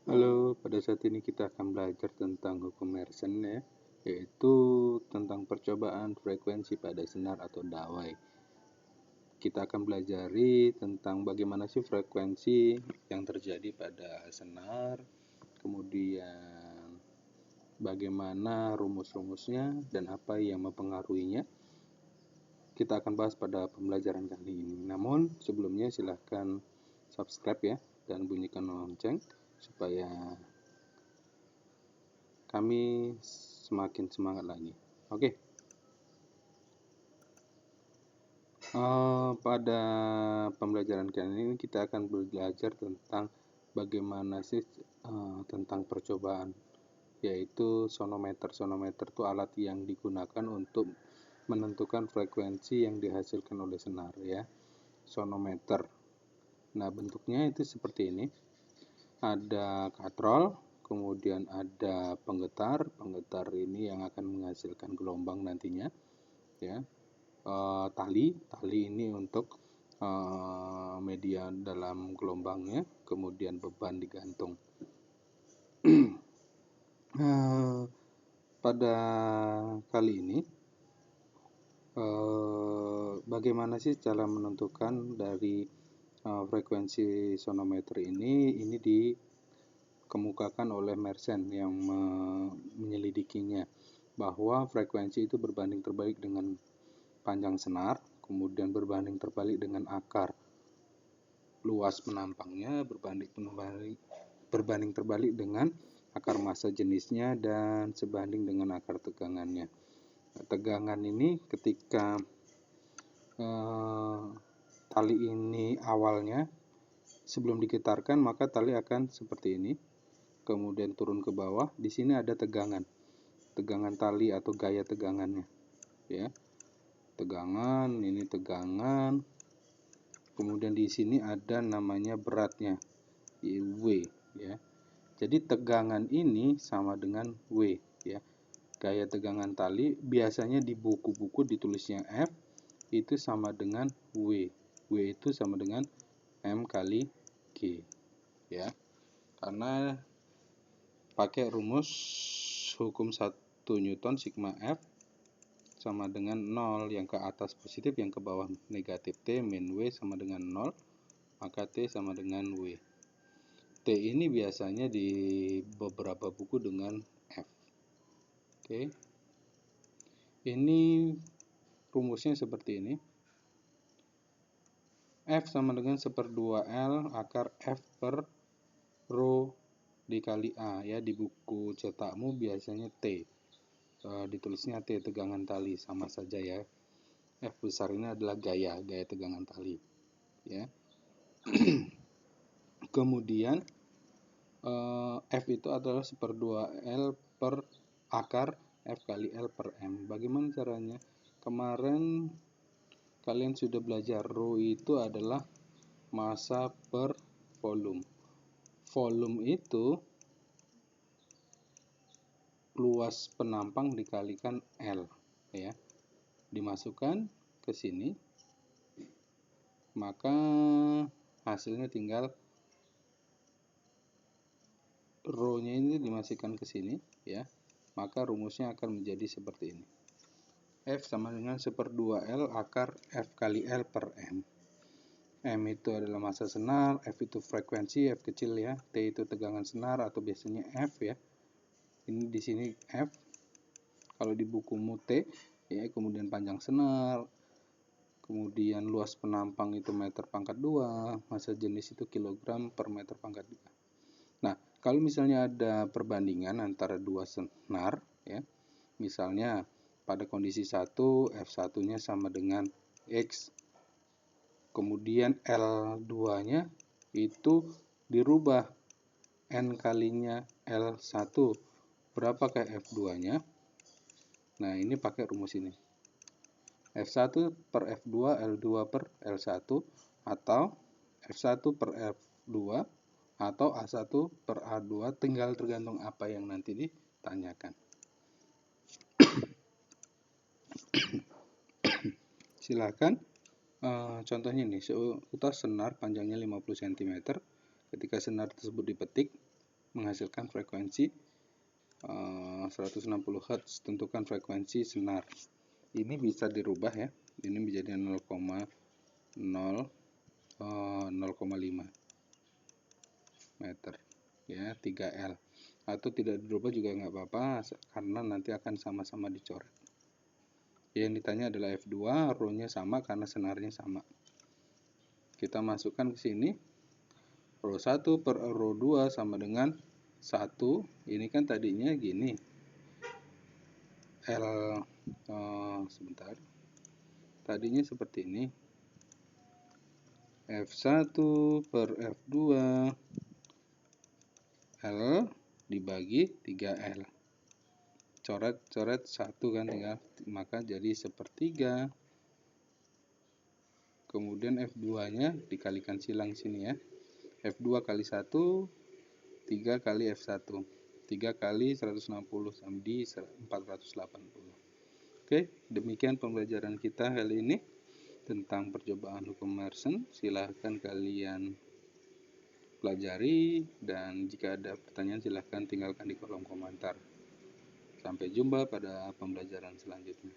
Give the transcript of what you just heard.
Halo, pada saat ini kita akan belajar tentang hukum Mersenne ya, yaitu tentang percobaan frekuensi pada senar atau dawai. Kita akan belajari tentang bagaimana sih frekuensi yang terjadi pada senar, kemudian bagaimana rumus-rumusnya dan apa yang mempengaruhinya. Kita akan bahas pada pembelajaran kali ini. Namun sebelumnya silahkan subscribe ya dan bunyikan lonceng supaya kami semakin semangat lagi. Oke. Pada pembelajaran kali ini kita akan belajar tentang bagaimana sih tentang percobaan, yaitu sonometer. Sonometer itu alat yang digunakan untuk menentukan frekuensi yang dihasilkan oleh senar ya. Sonometer. Nah, bentuknya itu seperti ini. Ada katrol, kemudian ada penggetar. Penggetar ini yang akan menghasilkan gelombang nantinya ya. Tali ini untuk media dalam gelombangnya, kemudian beban digantung. Pada kali ini bagaimana sih cara menentukan dari frekuensi sonometer ini dikemukakan oleh Mersenne yang menyelidikinya, bahwa frekuensi itu berbanding terbalik dengan panjang senar, kemudian berbanding terbalik dengan akar. Luas penampangnya berbanding terbalik dengan akar massa jenisnya dan sebanding dengan akar tegangannya. Tegangan ini ketika tali ini awalnya sebelum digetarkan, maka tali akan seperti ini, kemudian turun ke bawah. Di sini ada tegangan tali atau gaya tegangannya ya. Tegangan, ini tegangan. Kemudian di sini ada namanya beratnya, W ya. Jadi tegangan ini sama dengan W ya. Gaya tegangan tali biasanya di buku-buku ditulisnya F itu sama dengan W. W itu sama dengan M kali G ya. Karena pakai rumus hukum 1 Newton sigma F sama dengan 0, yang ke atas positif, yang ke bawah negatif. T min W sama dengan 0, maka T sama dengan W. T ini biasanya di beberapa buku dengan F. Oke. Ini rumusnya seperti ini. F sama dengan 1/2L akar F per rho dikali A ya. Di buku cetakmu biasanya T. Ditulisnya T, tegangan tali, sama saja ya. F besar ini adalah gaya tegangan tali ya. Kemudian F itu adalah 1/2L per akar F kali L per M. Bagaimana caranya? Kemarin kalian sudah belajar rho itu adalah massa per volume. Volume itu luas penampang dikalikan L ya. Dimasukkan ke sini, maka hasilnya tinggal rho-nya ini dimasukkan ke sini ya, maka rumusnya akan menjadi seperti ini. F sama dengan 1/2L akar F kali L per M. M itu adalah massa senar, F itu frekuensi, F kecil ya, T itu tegangan senar atau biasanya F ya. Ini di sini F. Kalau di bukumu T ya, kemudian panjang senar, kemudian luas penampang itu meter pangkat 2, massa jenis itu kilogram per meter pangkat 2. Nah, kalau misalnya ada perbandingan antara dua senar ya, misalnya pada kondisi 1 F1-nya sama dengan X, kemudian L2-nya itu dirubah N kalinya L1, berapakah F2-nya? Nah, ini pakai rumus ini, F1 per F2 L2 per L1, atau F1 per F2 atau A1 per A2, tinggal tergantung apa yang nanti ditanyakan. Silakan contohnya nih, seutas senar panjangnya 50 cm. Ketika senar tersebut dipetik, menghasilkan frekuensi 160 Hz. Tentukan frekuensi senar. Ini bisa dirubah ya. Ini menjadi 0,5 meter ya, 3L. Atau tidak dirubah juga nggak apa-apa karena nanti akan sama-sama dicoret. Yang ditanya adalah F2, rho-nya sama karena senarnya sama. Kita masukkan ke sini. Rho 1 per rho 2 sama dengan 1. Ini kan tadinya gini. Sebentar. Tadinya seperti ini. F1 per F2 L dibagi 3L. Coret-coret 1 kan tinggal, maka jadi sepertiga. Kemudian F2-nya dikalikan silang sini ya. F2 kali 1, 3 kali F1. 3 kali 160 sama di 480. Oke, demikian pembelajaran kita kali ini tentang percobaan hukum Mersenne. Silahkan kalian pelajari dan jika ada pertanyaan silahkan tinggalkan di kolom komentar. Sampai jumpa pada pembelajaran selanjutnya.